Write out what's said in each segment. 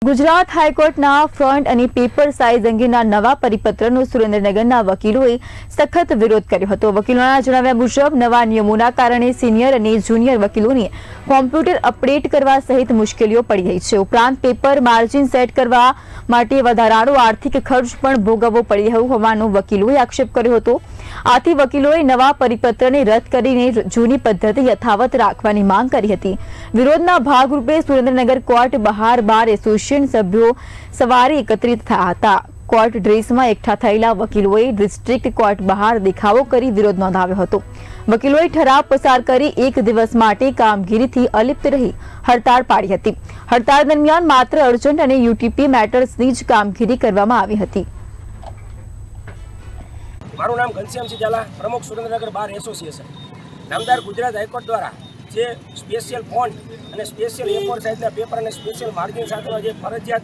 ગુજરાત હાઈકોર્ટના ફ્રન્ટ અને paper size અંગેના નવા પરિપત્રનો સુરેન્દ્રનગરના વકીલોએ સખત વિરોધ કર્યો હતો। વકીલોના જણાવ્યા મુજબ નવા નિયમોના કારણે સિનિયર અને જુનિયર વકીલોને કોમ્પ્યુટર અપડેટ કરવા સહિત મુશ્કેલીઓ પડી રહી છે। ઉપરાંત પેપર માર્જિન સેટ કરવા માટે વધારાનો આર્થિક ખર્ચ પણ ભોગવવો પડી રહ્યો હોવાનો વકીલોએ આક્ષેપ કર્યો હતો। આથી વકીલોએ નવા પરિપત્રને રદ કરીને જૂની પદ્ધતિ યથાવત રાખવાની માંગ કરી હતી। વિરોધના ભાગરૂપે સુરેન્દ્રનગર કોર્ટ બહાર બાર એસોસિએશન સભ્યો સવારે એકત્રિત થયા હતા। કોર્ટ ડ્રેસમાં એકઠા થયેલા વકીલોએ ડિસ્ટ્રિક્ટ કોર્ટ બહાર દેખાવો કરી વિરોધ નોંધાવ્યો હતો। વકીલોએ ઠરાવ પસાર કરી એક દિવસ માટે કામગીરીથી અલિપ્ત રહી હડતાળ પાડી હતી। હડતાળ દરમિયાન માત્ર અર્જન્ટ અને યુટીપી મેટર્સની જ કામગીરી કરવામાં આવી હતી। મારું નામ ઘનશ્યામસિંહ ઝાલા, પ્રમુખ સુરેન્દ્રનગર બાર એસોસિએશન। નામદાર ગુજરાત હાઈકોર્ટ દ્વારા જે સ્પેશિયલ ફોન્ટ અને સ્પેશિયલ A4 સાઇઝના પેપર અને સ્પેશિયલ માર્જિન સાથેનો જે ફરજિયાત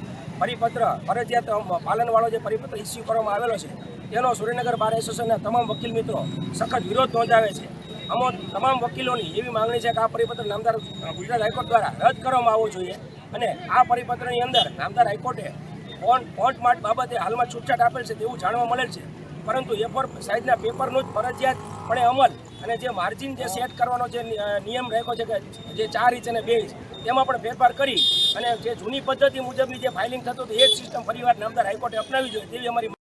પાલનવાળો જે પરિપત્ર ઇસ્યુ કરવામાં આવેલો છે તેનો સુરેન્દ્રનગર બાર એસોસિએશનના તમામ વકીલ મિત્રો સખત વિરોધ નોંધાવે છે। અમો તમામ વકીલોની એવી માંગણી છે કે આ પરિપત્ર નામદાર ગુજરાત હાઈકોર્ટ દ્વારા રદ કરવામાં આવવો જોઈએ અને આ પરિપત્રની અંદર નામદાર હાઈકોર્ટે ફોન્ટ માર્ક બાબતે હાલમાં છૂટછાટ આપેલ છે તેવું જાણવા મળેલ છે, પરંતુ A4 સાઇઝના પેપરનું જ ફરજિયાતપણે અમલ અને જે માર્જિન જે સેટ કરવાનો જે નિયમ રાખ્યો છે કે જે 4 ઇંચ અને 2 ઇંચ તેમાં પણ ફેરફાર કરી અને જે જૂની પદ્ધતિ મુજબની જે ફાઇલિંગ થતું હતું એ જ સિસ્ટમ ફરીવાર નામદાર હાઈકોર્ટે અપનાવી જોઈએ તેવી અમારી